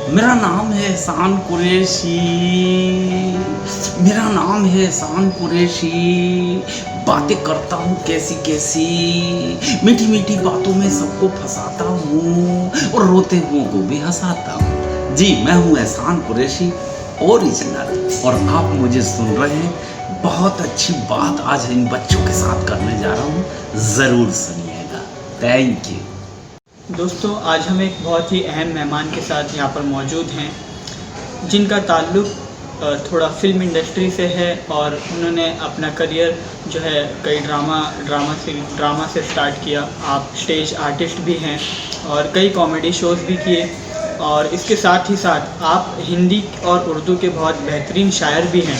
मेरा नाम है एहसान कुरैशी। मेरा नाम है एहसान कुरैशी। बातें करता हूँ कैसी कैसी, मीठी मीठी बातों में सबको फंसाता हूँ और रोते हुओं को भी हंसाता हूँ। जी मैं हूँ एहसान कुरैशी ओरिजिनल, और आप मुझे सुन रहे हैं। बहुत अच्छी बात आज इन बच्चों के साथ करने जा रहा हूँ, ज़रूर सुनिएगा। Thank you. दोस्तों, आज हम एक बहुत ही अहम मेहमान के साथ यहाँ पर मौजूद हैं, जिनका ताल्लुक़ थोड़ा फ़िल्म इंडस्ट्री से है और उन्होंने अपना करियर जो है कई ड्रामा से स्टार्ट किया। आप स्टेज आर्टिस्ट भी हैं और कई कॉमेडी शोज़ भी किए, और इसके साथ ही साथ आप हिंदी और उर्दू के बहुत बेहतरीन शायर भी हैं।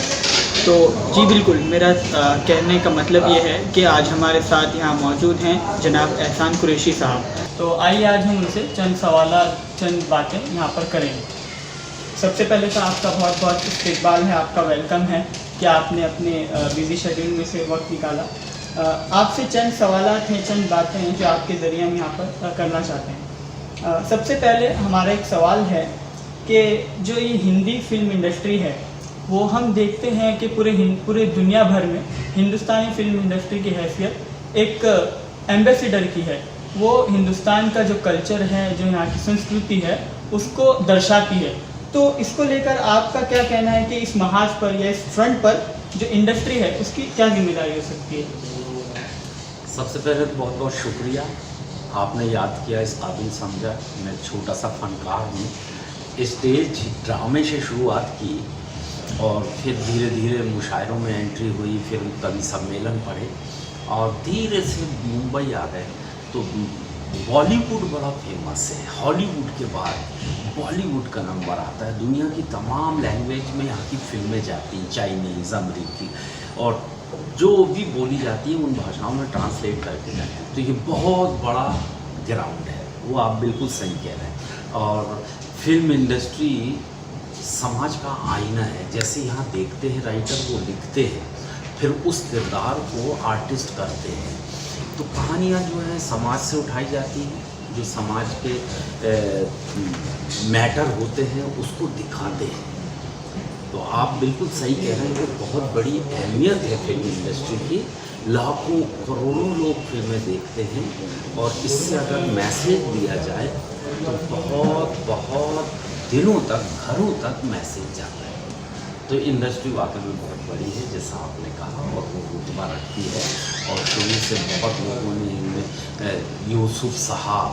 तो जी बिल्कुल, मेरा कहने का मतलब ये है कि आज हमारे साथ यहाँ मौजूद हैं जनाब एहसान कुरैशी साहब। तो आइए आज हम उनसे चंद बातें यहाँ पर करेंगे। सबसे पहले तो आपका बहुत बहुत इस्तकबाल है, आपका वेलकम है कि आपने अपने बिज़ी शेड्यूल में से वक्त निकाला। आपसे चंद सवालात हैं, चंद बातें हैं जो आपके ज़रिए हम यहाँ पर करना चाहते हैं। सबसे पहले हमारा एक सवाल है कि जो ये हिंदी फिल्म इंडस्ट्री है, वो हम देखते हैं कि पूरे दुनिया भर में हिंदुस्तानी फिल्म इंडस्ट्री की हैसियत एक एम्बेसडर की है। वो हिंदुस्तान का जो कल्चर है, जो यहाँ की संस्कृति है, उसको दर्शाती है। तो इसको लेकर आपका क्या कहना है कि इस महाज पर या इस फ्रंट पर जो इंडस्ट्री है उसकी क्या जिम्मेदारी हो सकती है? सबसे पहले तो बहुत बहुत शुक्रिया, आपने याद किया, इस काबिल समझा। मैं छोटा सा फनकार हूँ। स्टेज ड्रामे से शुरुआत की और फिर धीरे धीरे मुशायरों में एंट्री हुई, फिर कवि सम्मेलन पढ़े और धीरे से मुंबई आ गए। तो बॉलीवुड बड़ा फेमस है, हॉलीवुड के बाद बॉलीवुड का नंबर आता है। दुनिया की तमाम लैंग्वेज में यहाँ की फिल्में जाती हैं, चाइनीज़, अमरीकी, और जो भी बोली जाती है उन भाषाओं में ट्रांसलेट करके जाती है। तो ये बहुत बड़ा ग्राउंड है, वो आप बिल्कुल सही कह रहे हैं। और फिल्म इंडस्ट्री समाज का आईना है। जैसे यहाँ देखते हैं राइटर, वो लिखते हैं, फिर उस किरदार को आर्टिस्ट करते हैं। तो कहानियाँ जो है समाज से उठाई जाती हैं, जो समाज के मैटर होते हैं उसको दिखाते हैं। तो आप बिल्कुल सही कह रहे हैं कि बहुत बड़ी अहमियत है फिल्म इंडस्ट्री की। लाखों करोड़ों लोग फिल्में देखते हैं और इससे अगर मैसेज दिया जाए तो बहुत बहुत दिनों तक, घरों तक मैसेज जाता है। तो इंडस्ट्री वाकई में बहुत बड़ी है, जैसा आपने कहा, और वो रुतबा रखती है। और शुरू से बहुत लोगों ने इनमें यूसुफ साहब,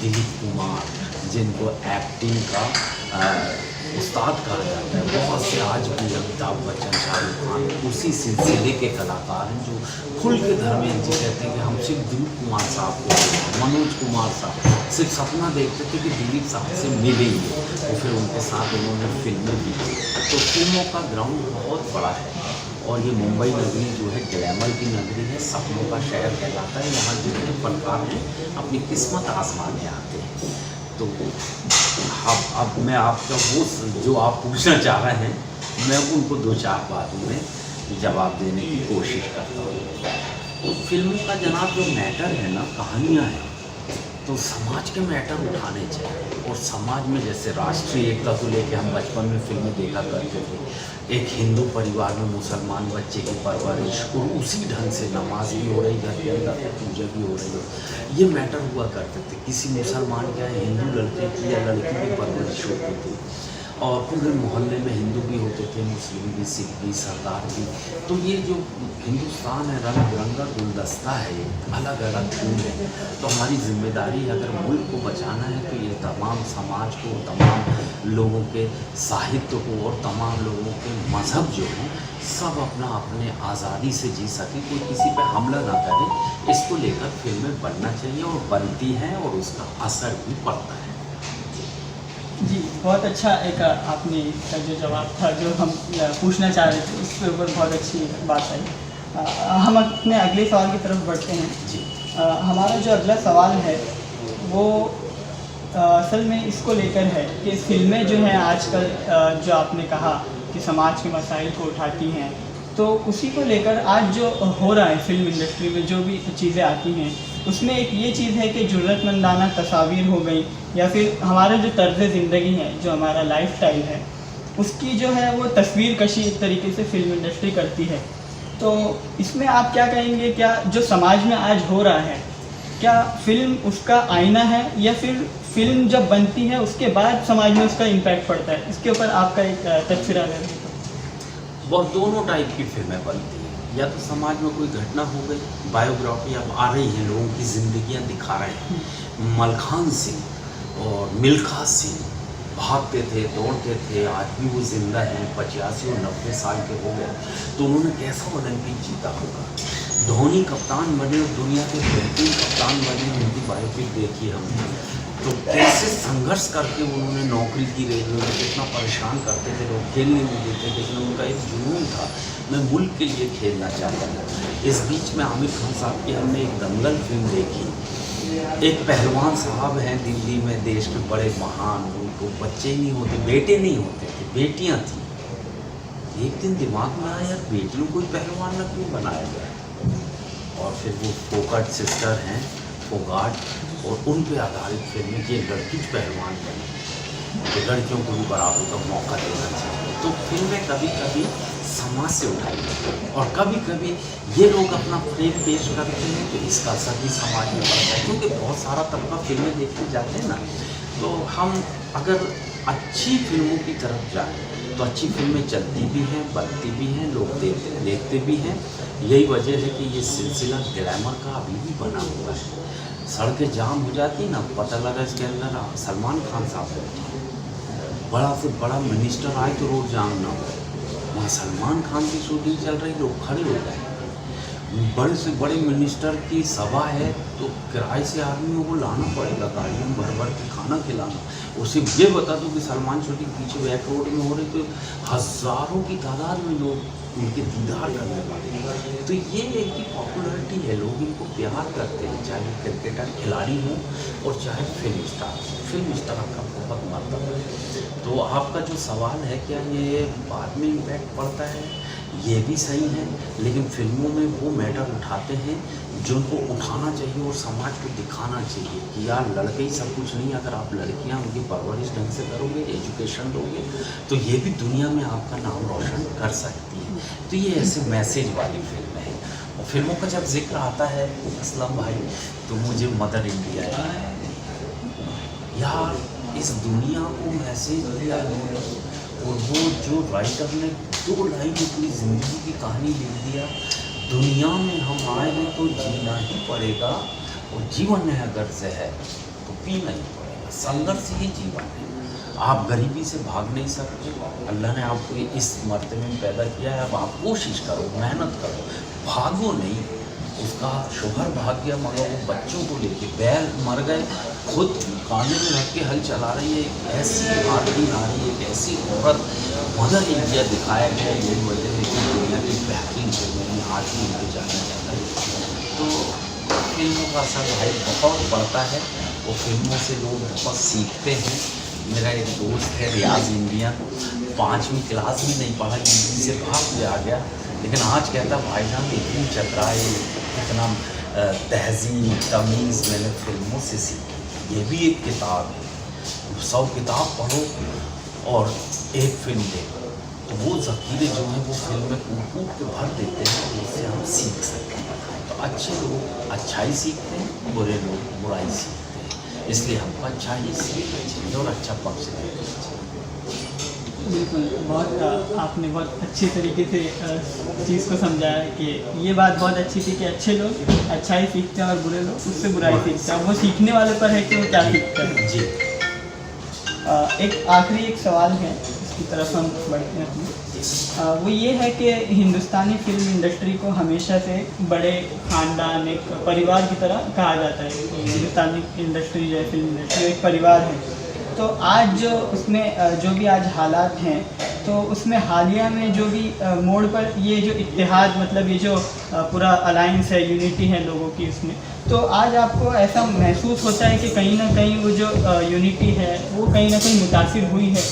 दिलीप कुमार, जिनको एक्टिंग का उस्ताद कहा जाता है, बहुत से आज भी अमिताभ बच्चन, शाहरुख खान उसी सिलसिले के कलाकार हैं जो खुल के धर्मेंद्र जी कहते हैं कि हम सिर्फ दिलीप कुमार साहब को, मनोज कुमार साहब सिर्फ सपना देखते थे कि दिलीप साहब से मिलेंगे, तो फिर उनके साथ उन्होंने फिल्में भी की। तो फिल्मों का ग्राउंड बहुत बड़ा है। और ये मुंबई नगरी जो है ग्लैमर की नगरी है, सपनों का शहर कहलाता है। यहाँ जितने फनकार हैं अपनी किस्मत आजमाने आते हैं। तो अब मैं आपका वो जो आप पूछना चाह रहे हैं, मैं उनको दो चार बातों में जवाब देने की कोशिश करता हूँ। तो फिल्मों का जनाब जो मैटर है ना, कहानियाँ हैं, तो समाज के मैटर उठाने चाहिए। और समाज में जैसे राष्ट्रीय एकता को लेकर हम बचपन में फिल्में देखा करते थे। एक हिंदू परिवार में मुसलमान बच्चे की परवरिश, और उसी ढंग से नमाज भी हो रही, घर के अंदर पूजा भी हो रही है, ये मैटर हुआ करते थे। किसी मुसलमान या हिंदू लड़के की या लड़की की परवरिश होती थी, और पूरे मोहल्ले में हिंदू भी होते थे, मुस्लिम भी, सिख भी, सरदार भी। तो ये जो हिंदुस्तान है, रंग बिरंगा गुलदस्ता है, अलग अलग फूल है। तो हमारी जिम्मेदारी है, अगर मुल्क को बचाना है, तो ये तमाम समाज को, तमाम लोगों के साहित्य को और तमाम लोगों के मज़हब जो हैं, सब अपना अपने आज़ादी से जी सके, कोई किसी पे हमला ना करे, इसको लेकर फिल्में बनना चाहिए, और बनती हैं और उसका असर भी पड़ता है। जी, बहुत अच्छा एक आपने का जो जवाब था, जो हम पूछना चाह रहे थे, उसके ऊपर बहुत अच्छी बात आई। हम अपने अगले सवाल की तरफ बढ़ते हैं। जी, हमारा जो अगला सवाल है वो असल में इसको लेकर है कि फ़िल्में जो हैं आजकल, जो आपने कहा कि समाज के मसाइल को उठाती हैं, तो उसी को लेकर आज जो हो रहा है फिल्म इंडस्ट्री में, जो भी चीज़ें आती हैं, उसमें एक ये चीज़ है कि ज़रूरतमंदाना तस्वीर हो गई, या फिर हमारा जो तर्ज़ ज़िंदगी है, जो हमारा लाइफस्टाइल है, उसकी जो है वो तस्वीर कशी एक तरीके से फ़िल्म इंडस्ट्री करती है। तो इसमें आप क्या कहेंगे, क्या जो समाज में आज हो रहा है, क्या फ़िल्म उसका आईना है, या फिर फ़िल्म जब बनती है उसके बाद समाज में उसका इम्पैक्ट पड़ता है? इसके ऊपर आपका एक तबसरा अगर है तो। बहुत दोनों टाइप की फिल्में बनती हैं। या तो समाज में कोई घटना हो गई, बायोग्राफी अब आ रही हैं, लोगों की ज़िंदगियां दिखा रहे हैं। मलखान सिंह और मिल्खा सिंह भागते थे, दौड़ते थे, आज भी वो जिंदा हैं, 85 और 90 साल के हो गए, तो उन्होंने कैसा ओलंपिक जीता होगा। धोनी कप्तान बने और दुनिया के बेहतरीन कप्तान बने, उनकी बायोपिक देखी हमने, तो कैसे संघर्ष करके उन्होंने नौकरी की, रेलवे में कितना परेशान करते थे, लोग खेलने नहीं देते, लेकिन उनका एक जुनून था, मैं मुल्क के लिए खेलना चाहता था। इस बीच में आमिर खान साहब की हमने एक दंगल फिल्म देखी। एक पहलवान साहब हैं दिल्ली में, देश के बड़े महान, उनको बच्चे ही नहीं होते, बेटे नहीं होते थे, बेटियां थी। एक दिन दिमाग में आया, यार बेटियों को पहलवान न क्यों बनाया जाए, और फिर वो फोकट सिस्टर हैं, फोगाट, और उन पे आधारित फिल्म ये लड़की पहलवान बनी, तो लड़कियों को भी बराबर का मौका देना चाहिए। तो फिल्में कभी कभी समाज से उठाई जाती हैं, और कभी कभी ये लोग अपना प्रेम पेश करते हैं, तो इसका असर भी समाज में पड़ता है, क्योंकि बहुत सारा तबका फिल्में देखने जाते हैं ना, तो हम अगर अच्छी फिल्मों की तरफ जाएं तो अच्छी फिल्में चलती भी हैं, बनती भी हैं, लोग देखते भी हैं। यही वजह है कि ये सिलसिला ग्लैमर का अभी भी बना हुआ है। सड़कें जाम हो जाती ना, पता लगा इसके अंदर सलमान खान साहब बैठे, बड़ा से बड़ा मिनिस्टर आए तो रोड जाम ना हो, वहाँ सलमान खान की शूटिंग चल रही, लोग खड़े हो जाए। बड़े से बड़े मिनिस्टर की सभा है, तो किराए से आदमियों को लाना पड़ेगा, गाड़ियों में भर भर के खाना खिलाना। उसे ये बता दो कि सलमान शूटिंग पीछे बैक रोड में हो रही, तो हज़ारों की तादाद में लोग उनके दीदार करने वाले। तो ये एक पॉपुलैरिटी है, लोग इनको प्यार करते हैं, चाहे क्रिकेटर खिलाड़ी हो और चाहे फिल्म स्टार। फिल्म स्टार का बहुत मर्तबा है। तो आपका जो सवाल है, क्या ये बाद में इम्पैक्ट पड़ता है, ये भी सही है, लेकिन फिल्मों में वो मैटर उठाते हैं जिनको उठाना चाहिए और समाज को दिखाना चाहिए कि यार लड़के ही सब कुछ नहीं, अगर आप लड़कियां उनकी परवरिश ढंग से करोगे, एजुकेशन दोगे, तो ये भी दुनिया में आपका नाम रोशन कर सकती है। तो ये ऐसे मैसेज वाली फिल्म है। और फिल्मों का जब जिक्र आता है असलम भाई, तो मुझे मदर इंडिया यार, इस दुनिया को मैसेज दिया है, और वो जो राइटर ने 2 लाइन अपनी ज़िंदगी की कहानी लिख दिया, दुनिया में हम आए हैं तो जीना ही पड़ेगा, और जीवन है अगर जहर तो पीना ही पड़ेगा, संघर्ष ही जीवन है। आप गरीबी से भाग नहीं सकते, अल्लाह ने आपको इस मर्तबे में पैदा किया है, अब आप कोशिश करो, मेहनत करो, भागो नहीं। उसका शोहर भाग गया, मगर वो बच्चों को लेके, बैल मर गए, खुद कांधे में रख के हल चला रही है। एक ऐसी भारतीय नारी, एक ऐसी औरत, मदर इंडिया दिखाया गया। यही वजह है कि दुनिया की बेहतरीन फिल्में आज भी उनके जाना जाता है। तो फिल्मों का असर भाई बहुत पड़ता है, वो फिल्मों से लोग बहुत सीखते हैं। मेरा एक दोस्त है रियाज इंडिया, 5वीं क्लास भी नहीं पढ़ा, यूपी से भाग के आ गया, लेकिन आज कहता भाईजान इतनी चतुराई, इतना तहजीब तमीज़ मैंने फिल्मों से सीखी। ये भी एक किताब है, 100 किताब पढ़ो और एक फिल्म देखो, तो वो ज़ख़ीरे जो हैं वो फिल्म में कूट के भर देते हैं, जिससे हम सीख सकते हैं। तो अच्छे लोग अच्छाई सीखते हैं, बुरे लोग बुराई सीखते हैं, इसलिए हमको अच्छा ही सीखना चाहिए और अच्छा पक्ष देखना चाहिए। बिल्कुल, बहुत आपने बहुत अच्छी तरीके से चीज़ को समझाया कि ये बात बहुत अच्छी थी कि अच्छे लोग अच्छा ही सीखते हैं और बुरे लोग उससे बुराई सीखते हैं। वो सीखने वाले पर है कि वो क्या सीखते हैं। जी, एक आखिरी एक सवाल है, इसकी तरफ हम बढ़ते हैं अपनी। वो ये है कि हिंदुस्तानी फिल्म इंडस्ट्री को हमेशा से बड़े ख़ानदान, एक परिवार की तरह कहा जाता है। हिंदुस्तानी इंडस्ट्री जो है, फिल्म इंडस्ट्री एक परिवार है। तो आज जो उसमें जो भी आज हालात हैं, तो उसमें हालिया में जो भी मोड़ पर ये जो इत्तेहाद, मतलब ये जो पूरा अलायंस है, यूनिटी है लोगों की उसमें, तो आज आपको ऐसा महसूस होता है कि कहीं ना कहीं वो जो यूनिटी है वो कहीं ना कहीं मुतासिर हुई है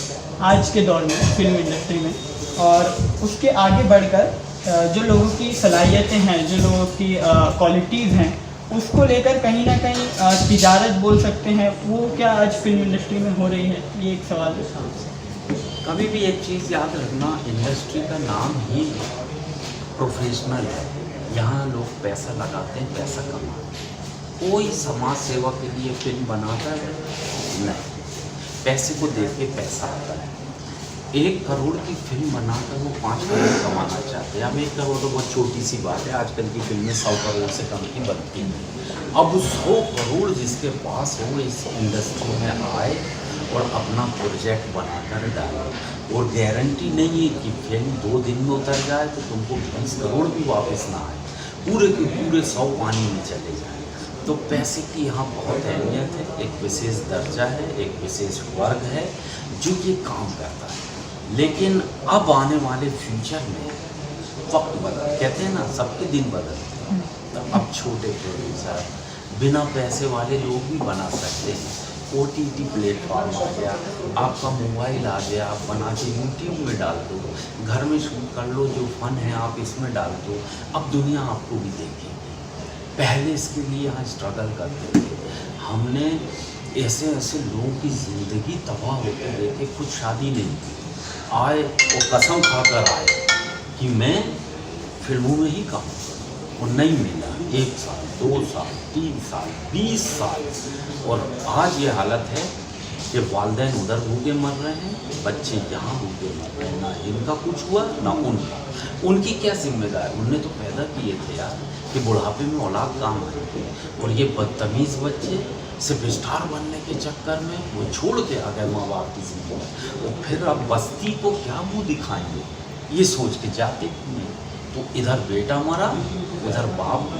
आज के दौर में फिल्म इंडस्ट्री में, और उसके आगे बढ़कर जो लोगों की सलाहियतें हैं, जो लोगों की क्वालिटीज़ हैं, उसको लेकर कहीं ना कहीं तिजारत बोल सकते हैं, वो क्या आज फिल्म इंडस्ट्री में हो रही है? ये एक सवाल है आपसे। कभी भी एक चीज़ याद रखना, इंडस्ट्री का नाम ही प्रोफेशनल है। यहाँ लोग पैसा लगाते हैं, पैसा कमाते हैं। कोई समाज सेवा के लिए फिल्म बनाता है? नहीं। पैसे को देख के पैसा आता है। 1 करोड़ की फिल्म बनाकर वो 5 करोड़ कमाना चाहते हैं। अब 1 करोड़ तो बहुत छोटी सी बात है, आजकल की फिल्में 100 करोड़ से कम की बनती हैं। अब 100 करोड़ जिसके पास हो इस इंडस्ट्री में आए और अपना प्रोजेक्ट बनाकर डाले, और गारंटी नहीं है कि फिल्म 2 दिन में उतर जाए तो तुमको 20 करोड़ भी वापस ना आए, पूरे के पूरे 100 पानी में चले जाए। तो पैसे की यहाँ बहुत अहमियत है। एक विशेष दर्जा है, एक विशेष वर्ग है जो ये काम करता है। लेकिन अब आने वाले फ्यूचर में वक्त कहते हैं ना, सबके दिन बदलते हैं। तो अब छोटे प्रोड्यूसर बिना पैसे वाले लोग भी बना सकते हैं। OTT प्लेटफॉर्म आ गया, आपका मोबाइल आ गया, आप बना के यूट्यूब में डाल दो, घर में शूट कर लो, जो फन है आप इसमें डाल दो। अब दुनिया आपको भी देखेगी। पहले इसके लिए यहाँ स्ट्रगल करते थे। हमने ऐसे ऐसे लोगों की ज़िंदगी तबाह होते देखे, खुद शादी नहीं की, आए और कसम खाकर आए कि मैं फिल्मों में ही काम करूँ, और नहीं मिला। 1 साल, 2 साल, 3 साल, 20 साल, और आज ये हालत है कि वालिदैन उधर भूखे मर रहे हैं, बच्चे यहाँ भूखे मर रहे हैं। ना इनका कुछ हुआ ना उनका। उनकी क्या जिम्मेदारी? उनने तो पैदा किए थे यार कि बुढ़ापे में औलाद काम आएगी, और ये बदतमीज़ बच्चे सिर्फ स्टार बनने के चक्कर में वो छोड़ के आ गए माँ बाप की जिम्मेदारी। और फिर अब बस्ती को क्या मुँह दिखाएंगे, ये सोच के जाते नहीं। तो इधर बेटा मरा, उधर बाप।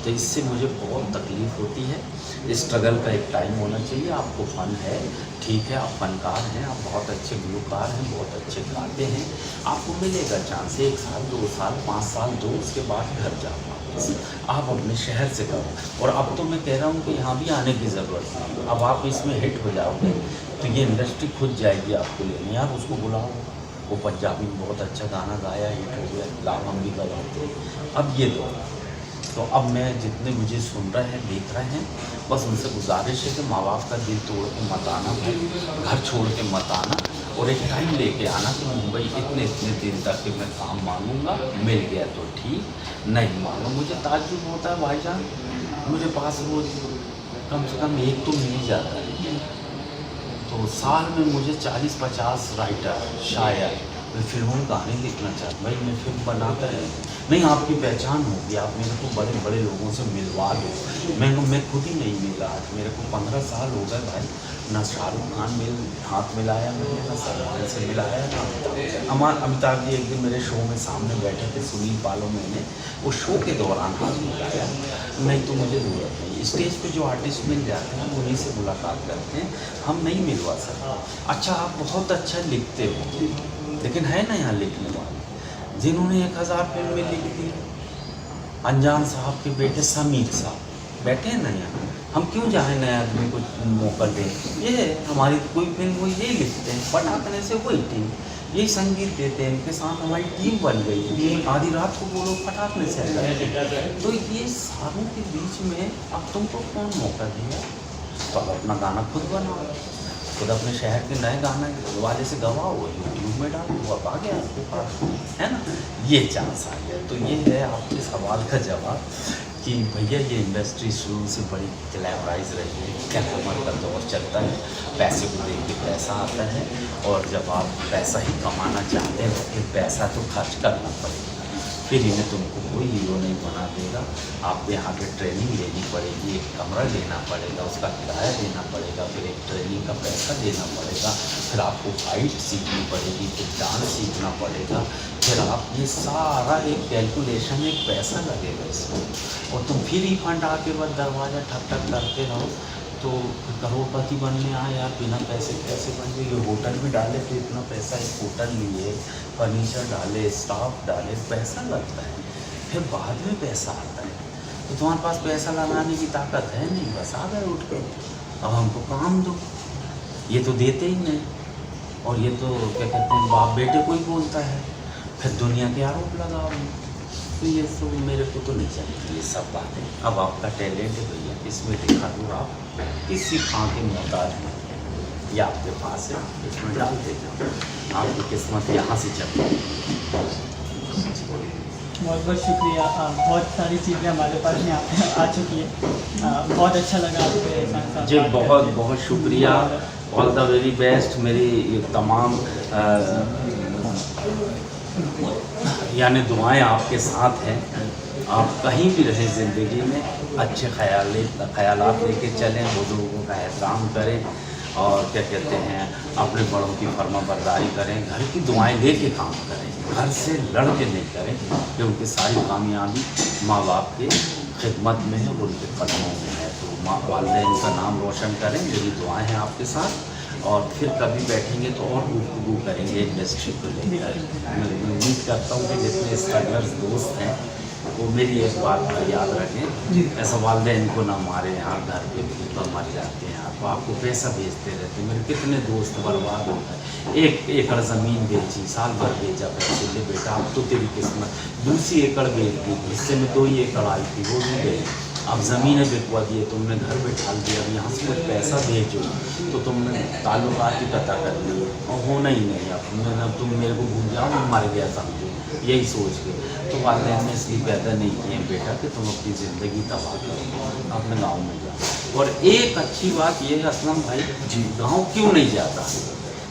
तो इससे मुझे बहुत तकलीफ़ होती है। स्ट्रगल का एक टाइम होना चाहिए। आपको फन है, ठीक है, आप फनकार हैं, आप बहुत अच्छे गुलकार हैं, बहुत अच्छे गाते हैं, आपको मिलेगा चांस। 1 साल, 2 साल, 5 साल दो, उसके बाद घर जाओ वापस, आप अपने शहर से करो। और अब तो मैं कह रहा हूँ कि यहाँ भी आने की ज़रूरत नहीं। अब आप इसमें हिट हो जाओगे तो ये इंडस्ट्री खुद जाएगी आपको लेने। यार उसको बुलाओ, वो पंजाबी में बहुत अच्छा गाना गाया, हिट हो गया, लाभ हम भी करवाते। अब ये दो। तो अब मैं जितने मुझे सुन रहे हैं, देख रहे हैं, बस उनसे गुजारिश है कि माँ बाप का दिल तोड़ के मत आना भाई, घर छोड़ के मत आना, और एक टाइम लेके आना कि मुंबई इतने दिन तक कि मैं काम मांगूंगा, मिल गया तो ठीक, नहीं मांगो। मुझे ताज्जुब होता है भाईजान, मुझे पास रोज कम से कम एक तो मिल ही जाता है। तो साल में मुझे 40-50 राइटर, शायर, मैं फिल्मों में गाने लिखना चाहता। भाई मैं फिल्म बनाता है नहीं, आपकी पहचान होगी, आप मेरे को बड़े बड़े लोगों से मिलवा दो। मैं खुद ही नहीं मिला आज, मेरे को 15 साल हो गए भाई, ना शाहरुख खान हाथ मिलाया मैंने, ना सलमान से मिलाया, ना अमिताभ जी एक दिन मेरे शो में सामने बैठे थे, सुनील पालो, मैंने वो शो के दौरान हाथ मिलाया। नहीं तो मुझे ज़रूरत नहीं। स्टेज पे जो आर्टिस्ट मिल जाते हैं उन्हीं से मुलाकात करते हैं, हम नहीं मिलवा सकते। अच्छा आप बहुत अच्छा लिखते हो, लेकिन है ना यहाँ लिखने वाले जिन्होंने 1000 फिल्में लिख दी। अनजान साहब के बेटे समीर साहब बैठे हैं ना यहाँ, हम क्यों जाए नए आदमी को मौका दें? ये हमारी कोई फिल्म वो यही लिखते हैं, पटाखने से वही टीम यही संगीत देते हैं, इनके साथ हमारी टीम बन गई है। आधी रात को वो लोग पटाखने से तो ये सारों के बीच में अब तुमको कौन मौका दिया? तो अब अपना गाना खुद बनाओ, खुद अपने शहर के नए गाना वाले से गवाओ, यूट्यूब में डालो, वो अब आ गया आपके पास, है ना? ये चांस आ गया। तो ये है आपके सवाल का जवाब कि भैया ये इंडस्ट्री शुरू से बड़ी ग्लैमराइज रही है, ग्लैमर का दौर चलता है, पैसे को देख के पैसा आता है, और जब आप पैसा ही कमाना चाहते हैं तो फिर पैसा तो खर्च करना पड़ेगा। फिर इन्हें तुमको कोई हीरो नहीं बना देगा। आपको यहाँ पे ट्रेनिंग लेनी पड़ेगी, एक कमरा लेना पड़ेगा, उसका किराया देना पड़ेगा, फिर एक ट्रेनिंग का पैसा देना पड़ेगा, फिर आपको फाइट सीखनी पड़ेगी, फिर डांस सीखना पड़ेगा, फिर आप ये सारा एक कैलकुलेशन, एक पैसा लगेगा इसमें। और तुम फिर ही फंड आके बस दरवाज़ा ठक ठक करते रहो तो करोड़पति बनने आए यार, बिना पैसे कैसे बन गए? ये होटल भी डाले तो इतना पैसा, एक होटल लिए, फर्नीचर डाले, स्टाफ डाले, पैसा लगता है, फिर बाद में पैसा आता है। तो तुम्हारे पास पैसा लगाने की ताकत है नहीं, बस आ गए उठ के, अब हमको काम दो। ये तो देते ही नहीं, और ये तो क्या कहते हैं, बाप बेटे को ही बोलता है, फिर दुनिया के आरोप लगाओ। तो ये सब मेरे को तो नहीं चाहिए ये सब बातें। अब आपका टैलेंट है भैया, इसमें दिखा दो आप, किसी काम के मोहताज नहीं, ये आपके पास है, इसमें डाल दे जाओ, आपकी किस्मत यहाँ से चल रही है। बहुत बहुत शुक्रिया। बहुत सारी चीज़ें हमारे पास में आ चुकी है। बहुत अच्छा लगा आपको एहसान साहब जी, बात बहुत करके। बहुत शुक्रिया। All the very best. मेरी ये तमाम यानी दुआएं आपके साथ हैं। आप कहीं भी रहें ज़िंदगी में अच्छे ख़यालात लेके चलें, बुज़ुर्गों का एहतराम करें और क्या कहते हैं अपने बड़ों की फर्माबरदारी करें, घर की दुआएं लेके काम करें, घर से लड़ के नहीं करें, क्योंकि सारी कामयाबी माँ बाप के खिदमत में है, उनके कदमों में है। तो माँ वालिदैन का नाम रोशन करें, मेरी दुआएं हैं आपके साथ। और फिर कभी बैठेंगे तो और गुफ्तगू करेंगे इंडस्ट्री को लेकर। मैं उम्मीद करता हूँ कि जितने स्ट्रगलर्स दोस्त हैं वो मेरी एक बात का याद रखें, ऐसा वालिदैन को ना मारे, यहाँ घर पे भूख पर मर जाते हैं, तो आपको पैसा भेजते रहते हैं। मेरे कितने दोस्त बर्बाद हो गए। 1 एकड़ ज़मीन बेची, साल भर बेचा, पैसे ले बेटा अब तो तेरी किस्मत। दूसरी एकड़ बेच दी, हिस्से में 2 ही एकड़ आई थी, वो भी गई। अब ज़मीनें बिकवा दिए, तुमने घर पे ढाल दिया, अब यहाँ से कुछ पैसा भेजो तो तुमने ताल्लुकात ही कता कर लिए और होना ही नहीं। अब तुम मेरे को भूल जाओ, मैं मर गया समझो, यही सोच के। तो वालिदैन ने इसलिए पैदा नहीं किए बेटा कि तुम अपनी ज़िंदगी तबाह करो, अपने गाँव में जाओ। और एक अच्छी बात ये है असलम भाई जी, गाँव क्यों नहीं जाता?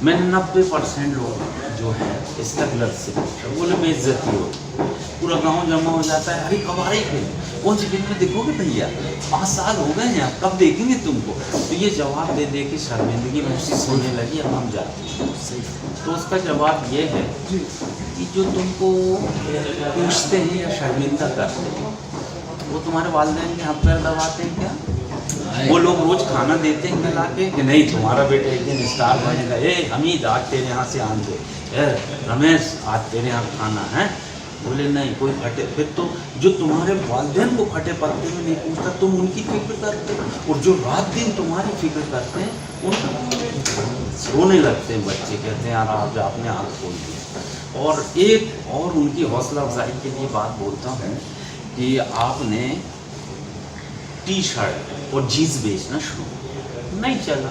मैंने 90% लोग जो है स्ट्रगलर से बोले मैं इज्जत ही हो, पूरा गांव जमा हो जाता है, अरे कब आएंगे, कौन सी फिल्म में देखोगे भैया, 5 साल हो गए हैं, कब देखेंगे तुमको? तो ये जवाब दे दे के शर्मिंदगी महसूस होने लगी, अब हम जाते हैं। तो उसका जवाब ये है कि जो तुमको पूछते हैं या शर्मिंदा करते हैं वो तुम्हारे वालिदैन के हाथ पैर दबाते हैं क्या? वो लोग रोज खाना देते हैं खिला के कि नहीं तुम्हारा बेटा एक दिन स्टार बनेगा, हमीद आज तेरे यहाँ से आन दो, रमेश आज तेरे यहाँ खाना है, बोले नहीं कोई फटे। फिर तो जो तुम्हारे वालिदैन को फटे पत्ते में नहीं पूछता, तुम उनकी फिक्र करते, और जो रात दिन तुम्हारी फिक्र करते हैं उनका रोने लगते हैं बच्चे, कहते हैं यार आज आपने आँख खोल दिया। और एक और उनकी हौसला अफजाई के लिए बात बोलता हूँ कि आपने टी-शर्ट और जीन्स बेचना शुरू नहीं चला,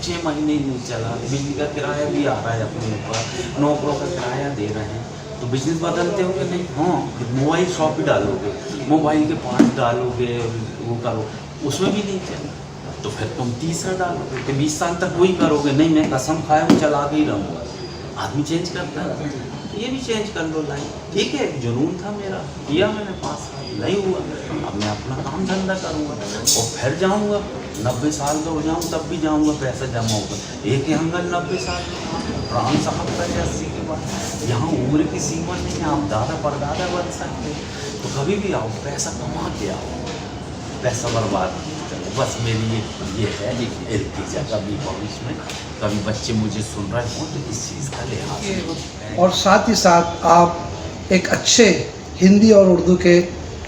6 महीने ही नहीं चला, बिजली का किराया भी आ रहा है अपने ऊपर, नौकरों का किराया दे रहे हैं, तो बिजनेस बदलते हो कि नहीं? हाँ, मोबाइल शॉप भी डालोगे, मोबाइल के पार्ट डालोगे, वो करो, उसमें भी नहीं चला, तो फिर तुम तीसरा डालोगे कि 20 साल तक वही करोगे। नहीं मैं कसम खाया हूँ चला के ही रहूँगा। आदमी चेंज करता है, तो ये भी चेंज कर लो लाइफ। ठीक है, जुनून था मेरा, किया मैंने 5 साल, नहीं हुआ, अब मैं अपना काम धंधा करूँगा और फिर जाऊँगा, 90 साल का हो जाऊँ तब भी जाऊँगा, पैसा जमा होगा। एक अंगल 90 साल प्राण साहब का 80 के बाद, यहाँ उम्र की सीमा नहीं है, आप दादा परदादा बन सकते हैं। तो कभी भी आओ, पैसा कमा के आओ, पैसा बर्बाद नहीं करो। बस मेरी ये है एक इल्तिजा, कभी भविष्य में कभी बच्चे मुझे सुन रहे हों तो इस चीज़ का लिहाज। और साथ ही साथ आप एक अच्छे हिंदी और उर्दू के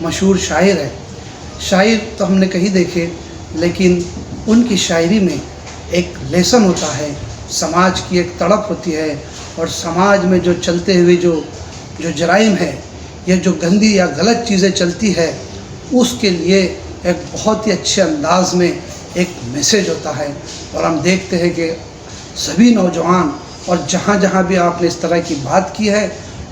मशहूर शायर हैं। शायर तो हमने कहीं देखे, लेकिन उनकी शायरी में एक लेसन होता है, समाज की एक तड़प होती है, और समाज में जो चलते हुए जो जराइम है या जो गंदी या गलत चीज़ें चलती है, उसके लिए एक बहुत ही अच्छे अंदाज में एक मैसेज होता है। और हम देखते हैं कि सभी नौजवान, और जहाँ जहाँ भी आपने इस तरह की बात की है,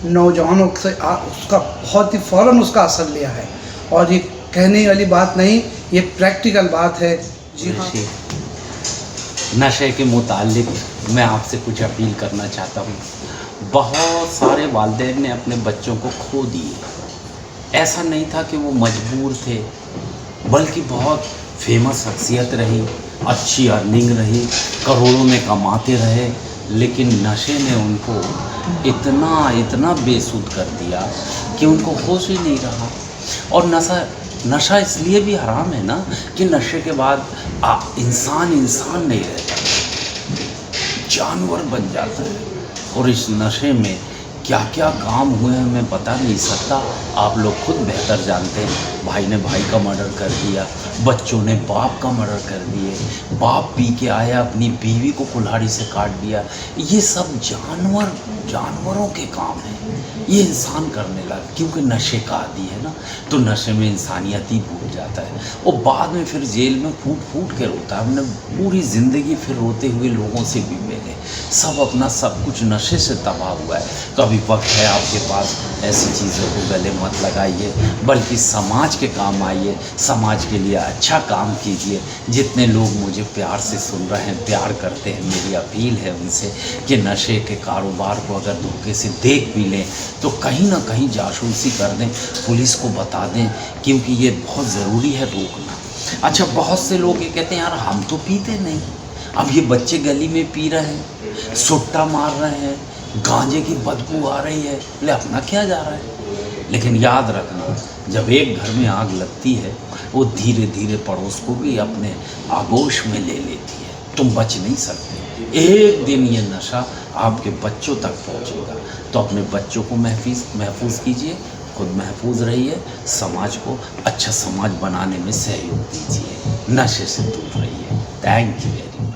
नौजवानों से उसका बहुत ही फ़ौरन उसका असर लिया है। और ये कहने वाली बात नहीं, ये प्रैक्टिकल बात है। जी हाँ, नशे के मुतालिक मैं आपसे कुछ अपील करना चाहता हूँ। बहुत सारे वालिदैन ने अपने बच्चों को खो दिए। ऐसा नहीं था कि वो मजबूर थे, बल्कि बहुत फेमस शख्सियत रही, अच्छी अर्निंग रही, करोड़ों में कमाते रहे, लेकिन नशे ने उनको इतना बेसुध कर दिया कि उनको होश ही नहीं रहा। और नशा इसलिए भी हराम है ना कि नशे के बाद इंसान नहीं रहता, जानवर बन जाता है। और इस नशे में क्या क्या काम हुए हैं मैं बता नहीं सकता, आप लोग खुद बेहतर जानते हैं। भाई ने भाई का मर्डर कर दिया, बच्चों ने बाप का मर्डर कर दिए, बाप पी के आया अपनी बीवी को कुल्हाड़ी से काट दिया। ये सब जानवरों के काम हैं, ये इंसान करने लगा क्योंकि नशे का आदी है ना, तो नशे में इंसानियत ही भूल जाता है और बाद में फिर जेल में फूट फूट के रोता है। हमने पूरी ज़िंदगी फिर रोते हुए लोगों से भी मिले, सब अपना सब कुछ नशे से तबाह हुआ है। तो अभी वक्त है आपके पास, ऐसी चीज़ों को गले मत लगाइए, बल्कि समाज के काम आइए, समाज के लिए अच्छा काम कीजिए। जितने लोग मुझे प्यार से सुन रहे हैं, प्यार करते हैं, मेरी अपील है उनसे कि नशे के कारोबार को अगर धोखे से देख भी लें तो कहीं ना कहीं जासूसी कर दें, पुलिस को बता दें, क्योंकि ये बहुत ज़रूरी है रोकना। अच्छा, बहुत से लोग ये कहते हैं यार हम तो पीते नहीं, अब ये बच्चे गली में पी रहे हैं, सुट्टा मार रहे हैं, गांजे की बदबू आ रही है, बोले अपना क्या जा रहा है। लेकिन याद रखना, जब एक घर में आग लगती है वो धीरे धीरे पड़ोस को भी अपने आगोश में ले लेती है, तुम बच नहीं सकते। एक दिन ये नशा आपके बच्चों तक पहुंचेगा, तो अपने बच्चों को महफूज कीजिए, खुद महफूज रहिए, समाज को अच्छा समाज बनाने में सहयोग दीजिए, नशे से दूर रहिए। Thank you very much.